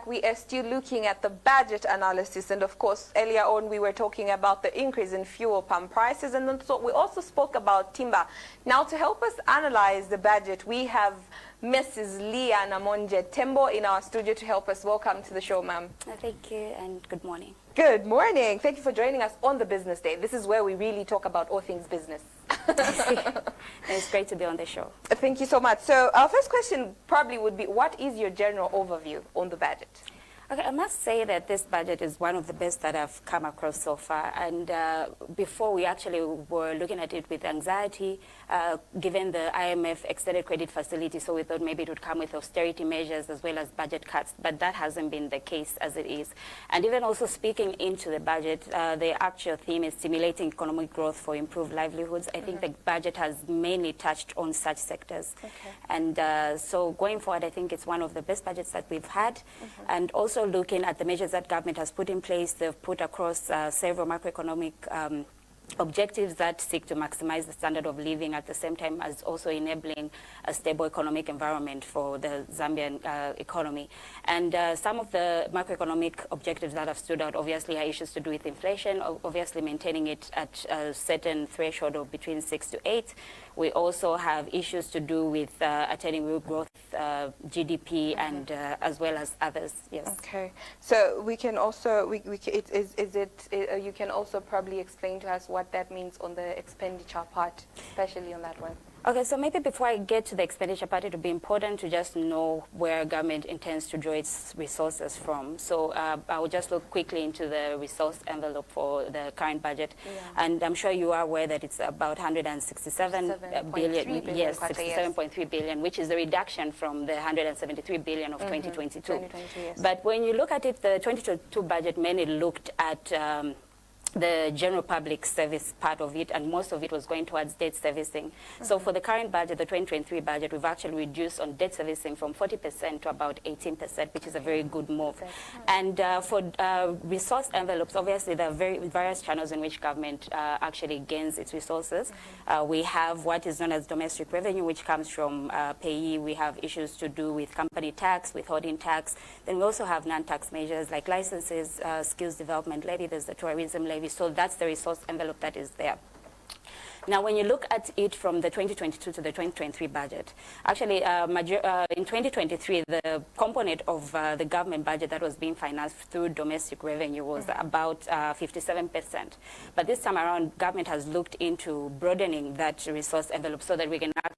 We are still looking at the budget analysis, and of course, earlier on we were talking about the increase in fuel pump prices, and then so we also spoke about timber. Now, to help us analyze the budget, we have Mrs. Leya Namonje Tembo in our studio to help us. Welcome to the show, ma'am. Thank you, and good morning. Good morning. Thank you for joining us on the Business Day. This is where we really talk about all things business. It's great to be on the show. Thank you so much. So our first question probably would be, what is your general overview on the budget? Okay, I must say that this budget is one of the best that I've come across so far. And before, we actually were looking at it with anxiety, given the IMF extended credit facility. So we thought maybe it would come with austerity measures as well as budget cuts. But that hasn't been the case as it is. And even also speaking into the budget, the actual theme is stimulating economic growth for improved livelihoods. I think the budget has mainly touched on such sectors. Okay. And so going forward, I think it's one of the best budgets that we've had. And also looking at the measures that government has put in place, they've put across several macroeconomic objectives that seek to maximize the standard of living at the same time as also enabling a stable economic environment for the Zambian economy. And some of the macroeconomic objectives that have stood out obviously are issues to do with inflation, obviously maintaining it at a certain threshold of between 6 to 8. We also have issues to do with attaining real growth, GDP, and as well as others. Yes. Okay. So we can also, you can also probably explain to us what that means on the expenditure part, especially on that one. Okay, so maybe before I get to the expenditure part, it would be important to just know where government intends to draw its resources from. So I will just look quickly into the resource envelope for the current budget. Yeah. And I'm sure you are aware that it's about 167 billion. Yes, 67.3 billion, which is the reduction from the 173 billion of 2022. Yes. But when you look at it, the 2022 budget mainly looked at the general public service part of it, and most of it was going towards debt servicing. So for the current budget, the 2023 budget, we've actually reduced on debt servicing from 40% to about 18%, which is a very good move. And for resource envelopes, obviously there are various channels in which government actually gains its resources. We have what is known as domestic revenue, which comes from payee. We have issues to do with company tax, withholding tax. Then we also have non-tax measures like licenses, skills development levy, there's the tourism levy. So that's the resource envelope that is there. Now, when you look at it from the 2022 to the 2023 budget, actually, in 2023, the component of the government budget that was being financed through domestic revenue was about 57%. But this time around, government has looked into broadening that resource envelope so that we can actually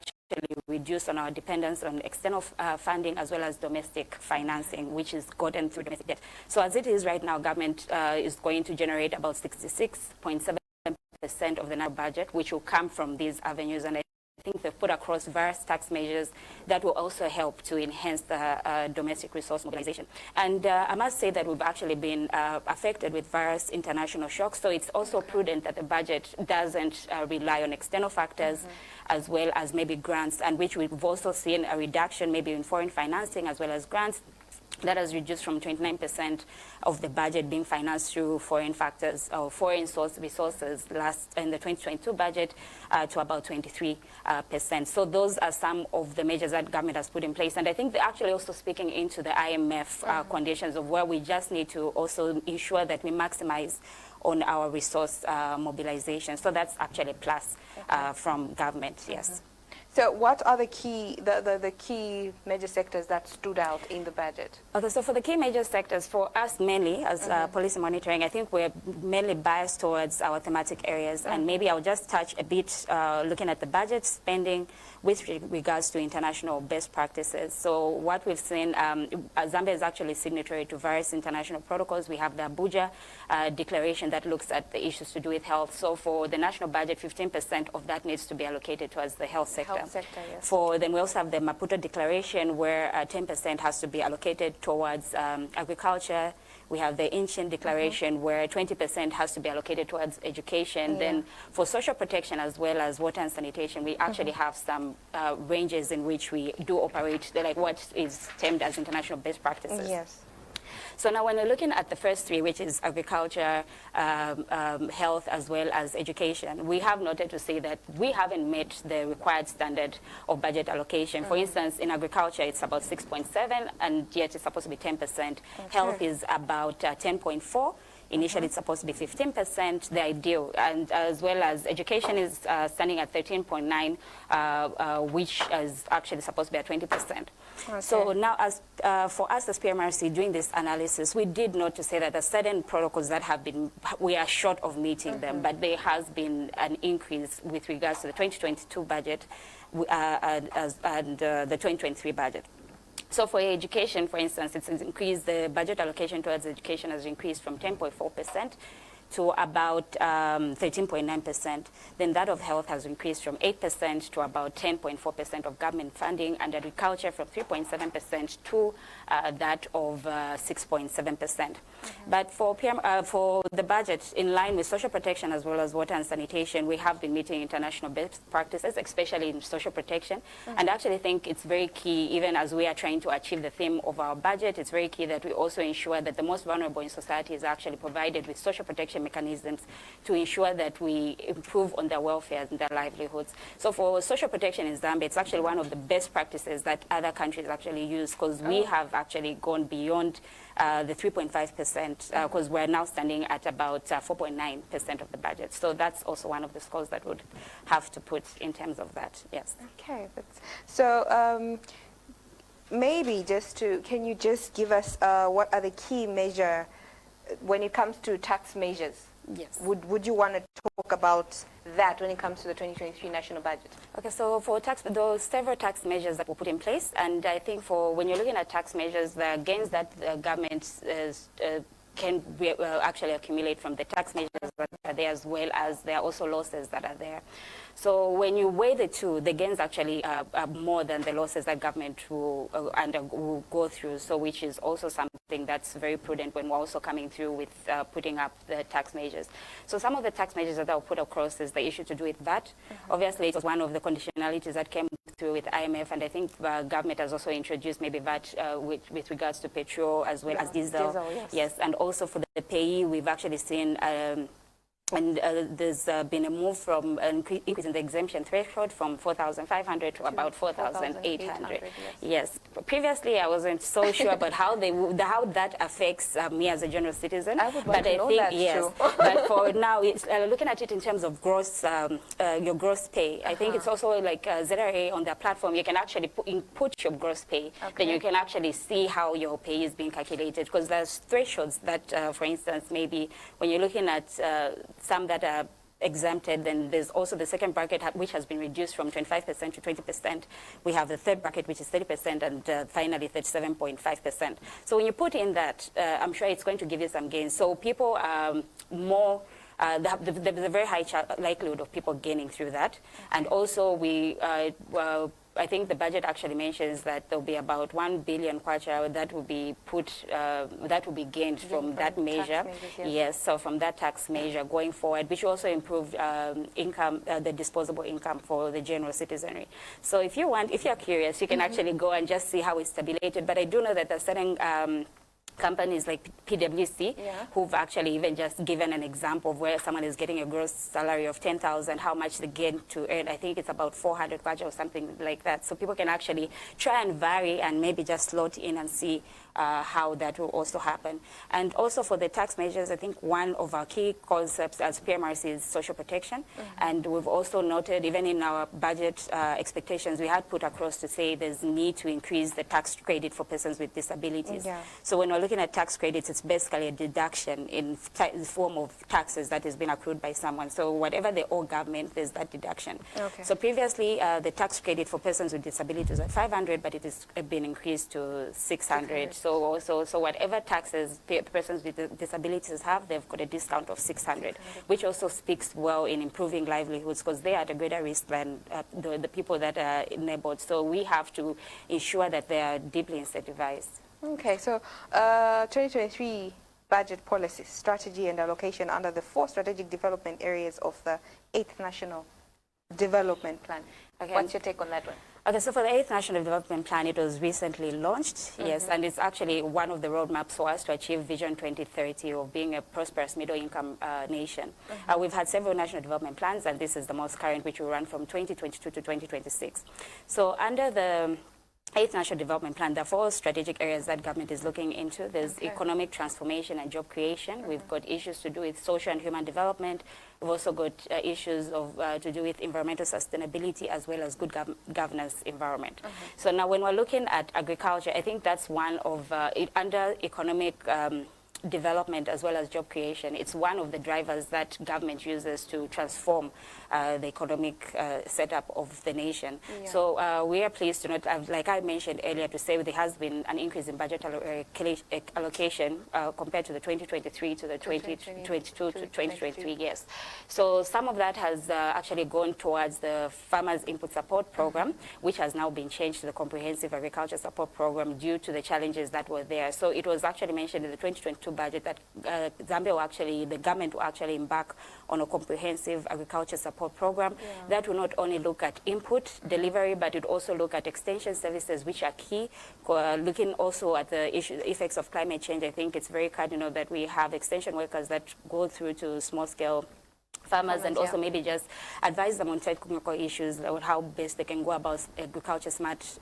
reduce on our dependence on external funding as well as domestic financing, which is gotten through domestic debt. So as it is right now, government is going to generate about 66.7% of the national budget, which will come from these avenues. And I think they've put across various tax measures that will also help to enhance the domestic resource mobilization. And I must say that we've actually been affected with various international shocks. So it's also prudent that the budget doesn't rely on external factors as well as maybe grants, and which we've also seen a reduction maybe in foreign financing as well as grants. That has reduced from 29% of the budget being financed through foreign factors or foreign source resources last in the 2022 budget to about 23%. So those are some of the measures that government has put in place. And I think they're actually also speaking into the IMF conditions of where we just need to also ensure that we maximize on our resource mobilization. So that's actually a plus from government, yes. So what are the key major sectors that stood out in the budget? Okay, so for the key major sectors, for us mainly as policy monitoring, I think we're mainly biased towards our thematic areas. And maybe I'll just touch a bit looking at the budget spending with regards to international best practices. So what we've seen, Zambia is actually signatory to various international protocols. We have the Abuja declaration that looks at the issues to do with health. So for the national budget, 15% of that needs to be allocated towards the health sector. Yes. Then we also have the Maputo Declaration, where 10% has to be allocated towards agriculture. We have the Ancient Declaration, where 20% has to be allocated towards education. Then for social protection as well as water and sanitation, we actually have some ranges in which we do operate, like what is termed as international best practices. Yes. So now when we're looking at the first three, which is agriculture, health, as well as education, we have noted to say that we haven't met the required standard of budget allocation. For instance, in agriculture, it's about 6.7, and yet it's supposed to be 10%. Health is about 10.4. Initially, it's supposed to be 15%, the ideal, and as well as education is standing at 13.9, which is actually supposed to be at 20%. So now, as for us as PMRC doing this analysis, we did note to say that there are certain protocols that have been, we are short of meeting them, but there has been an increase with regards to the 2022 budget and the 2023 budget. So for education, for instance, it's increased, the budget allocation towards education has increased from 10.4% to about 13.9%. Then that of health has increased from 8% to about 10.4% of government funding, and agriculture from 3.7% to that of 6.7%. But for for the budget, in line with social protection as well as water and sanitation, we have been meeting international best practices, especially in social protection. And I actually think it's very key, even as we are trying to achieve the theme of our budget, it's very key that we also ensure that the most vulnerable in society is actually provided with social protection mechanisms to ensure that we improve on their welfare and their livelihoods. So for social protection in Zambia, it's actually one of the best practices that other countries actually use, because we have actually gone beyond the 3.5%, because we're now standing at about 4.9% of the budget. So that's also one of the scores that would have to put in terms of that, yes. Okay, so maybe just to, can you just give us what are the key measures when it comes to tax measures? Yes. Would you want to talk about that when it comes to the 2023 national budget? Okay, so for tax, there are several tax measures that were put in place, and I think for when you're looking at tax measures, the gains that the government can actually accumulate from the tax measures that are there, as well as there are also losses that are there. So when you weigh the two, the gains actually are more than the losses that government will go through, so which is also something that's very prudent when we're also coming through with putting up the tax measures. So some of the tax measures that were put across is the issue to do with VAT. Obviously, it was one of the conditionalities that came through with IMF, and I think government has also introduced maybe VAT with regards to petrol as well as diesel. Yes, and also for the payee, we've actually seen there's been a move from an increase in the exemption threshold from 4,500 to about 4,800. Yes. Previously, I wasn't so sure about how that affects me as a general citizen. I would want to know that too. But for now, it's, looking at it in terms of gross, your gross pay, I think it's also like ZRA on their platform. You can actually input your gross pay. Then you can actually see how your pay is being calculated, because there's thresholds that, for instance, maybe when you're looking at some that are exempted, then there's also the second bracket which has been reduced from 25% to 20%. We have the third bracket which is 30%, and finally 37.5%. So when you put in that, I'm sure it's going to give you some gains. So people are more there's a very high likelihood of people gaining through that. And also I think the budget actually mentions that there'll be about 1 billion kwacha that will be that will be gained from that measure. Yes, so from that tax measure going forward, which will also improve income, the disposable income for the general citizenry. So if you're curious, you can actually go and just see how it's tabulated. But I do know that there are certain companies like PwC who've actually even just given an example of where someone is getting a gross salary of 10,000, how much they gain to earn. I think it's about 400 kwacha or something like that. So people can actually try and vary and maybe just slot in and see how that will also happen. And also for the tax measures, I think one of our key concepts as PMRC is social protection. And we've also noted, even in our budget expectations, we had put across to say there's need to increase the tax credit for persons with disabilities. So when we're looking at tax credits, it's basically a deduction in the form of taxes that has been accrued by someone. So whatever they owe government, there's that deduction. So previously, the tax credit for persons with disabilities was at 500, but it has been increased to 600. So whatever taxes persons with disabilities have, they've got a discount of 600, which also speaks well in improving livelihoods, because they are at a greater risk than the people that are enabled. So we have to ensure that they are deeply incentivized. Okay, so 2023 budget policy, strategy and allocation under the 4 strategic development areas of the 8th National Development Plan. What's your take on that one? Okay, so for the 8th National Development Plan, it was recently launched, yes, and it's actually one of the roadmaps for us to achieve Vision 2030 of being a prosperous middle-income nation. We've had several national development plans, and this is the most current, which will run from 2022 to 2026. So under the 8th National Development Plan, there are 4 strategic areas that government is looking into. There's economic transformation and job creation. We've got issues to do with social and human development. We've also got issues of to do with environmental sustainability as well as good governance environment. So now when we're looking at agriculture, I think that's one of, under economic development as well as job creation, it's one of the drivers that government uses to transform the economic setup of the nation. Yeah. So we are pleased to note, like I mentioned earlier, to say there has been an increase in budget allocation compared to the 2023 to the 2022 to 2023 years. So some of that has actually gone towards the Farmers Input Support Program, which has now been changed to the Comprehensive Agriculture Support Program due to the challenges that were there. So it was actually mentioned in the 2022 budget that Zambia will actually, the government will actually embark on a comprehensive agriculture support program that will not only look at input delivery, but it also look at extension services, which are key. Looking also at the effects of climate change, I think it's very cardinal that we have extension workers that go through to small-scale farmers and also maybe just advise them on technical issues, on how best they can go about agriculture smart,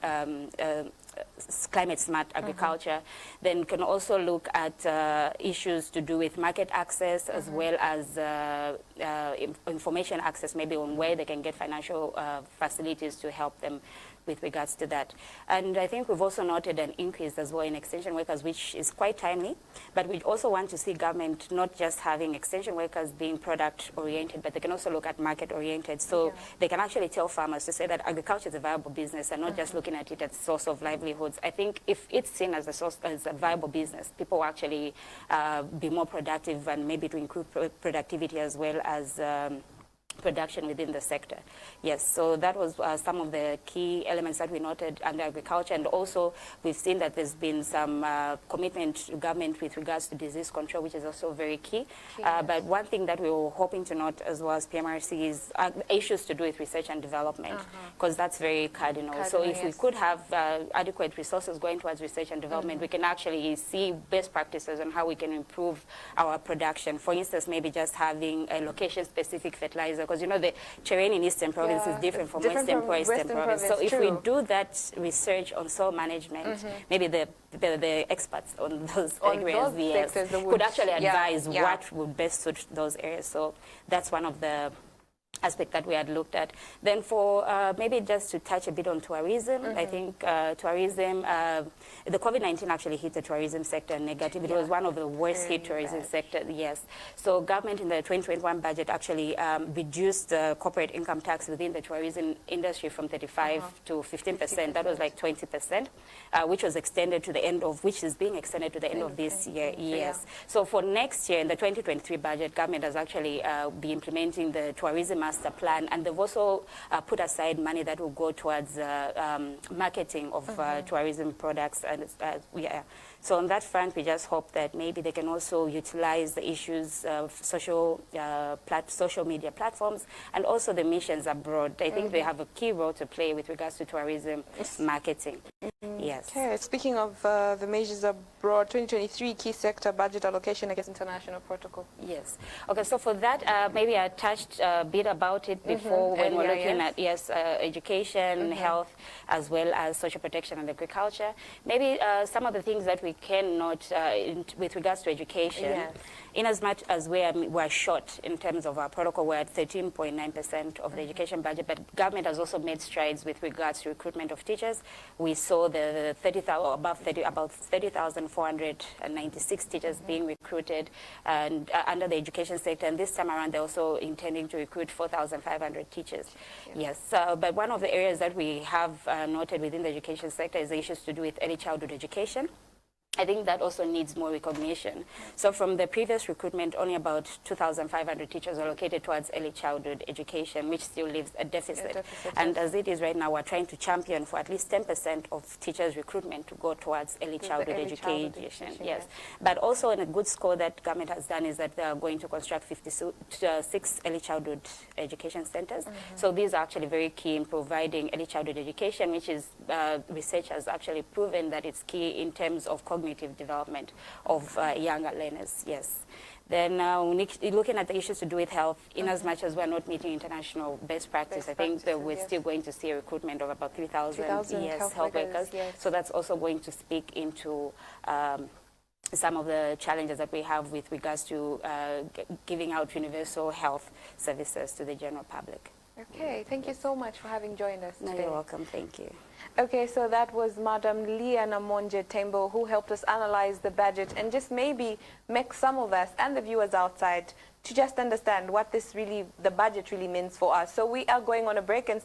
climate smart agriculture. Then can also look at issues to do with market access as well as information access, maybe on where they can get financial facilities to help them with regards to that. And I think we've also noted an increase as well in extension workers, which is quite timely, but we also want to see government not just having extension workers being product oriented, but they can also look at market oriented. So they can actually tell farmers to say that agriculture is a viable business and not just looking at it as a source of livelihoods. I think if it's seen as a source, as a viable business, people will actually be more productive and maybe to improve productivity as well as production within the sector. Yes, so that was some of the key elements that we noted under agriculture, and also we've seen that there's been some commitment to government with regards to disease control, which is also very key. But one thing that we were hoping to note as well as PMRC is issues to do with research and development, because that's very cardinal. So if we could have adequate resources going towards research and development, we can actually see best practices on how we can improve our production. For instance, maybe just having a location-specific fertilizer, because you know the terrain in Eastern Province is different from Western Province. So if we do that research on soil management, maybe the experts on those areas could actually advise what would best suit those areas. So that's one of the aspect that we had looked at. Then for maybe just to touch a bit on tourism, I think tourism, the COVID-19 actually hit the tourism sector negative. It was one of the worst hit tourism sector, yes. So government in the 2021 budget actually reduced the corporate income tax within the tourism industry from 35 to 15%. That was like 20%, which was extended to the end of, which is being extended to the end of this year, yes. So for next year, in the 2023 budget, government has actually be implementing the tourism master plan, and they've also put aside money that will go towards marketing of tourism products. And so on that front, we just hope that maybe they can also utilize the issues of social media platforms and also the missions abroad. I think they have a key role to play with regards to tourism marketing. Yes. Okay. Speaking of the measures abroad, 2023 key sector budget allocation against international protocol. Yes. Okay. So for that, maybe I touched a bit about it before when we're looking at education, health, as well as social protection and agriculture. Maybe some of the things that we can note with regards to education, in as much as we're short in terms of our protocol, we're at 13.9% of the education budget, but government has also made strides with regards to recruitment of teachers. We saw the about 30,496 teachers being recruited and under the education sector, and this time around they're also intending to recruit 4,500 teachers. Yes, but one of the areas that we have noted within the education sector is the issues to do with early childhood education. I think that also needs more recognition. So from the previous recruitment, only about 2,500 teachers were allocated towards early childhood education, which still leaves a deficit. And as it is right now, we're trying to champion for at least 10% of teachers' recruitment to go towards early childhood education. Yes. But also, in a good score that government has done is that they are going to construct 56 early childhood education centers. So these are actually very key in providing early childhood education, which is research has actually proven that it's key in terms of cognitive development of younger learners, yes. Then looking at the issues to do with health, in as much as we're not meeting international best practice, I think that we're still going to see a recruitment of about 3,000 health workers. Yes. So that's also going to speak into some of the challenges that we have with regards to giving out universal health services to the general public. Okay, thank you so much for having joined us today. No, you're welcome, thank you. Okay, so that was Madam Leya Tembo, who helped us analyze the budget and just maybe make some of us and the viewers outside to just understand what the budget really means for us. So we are going on a break and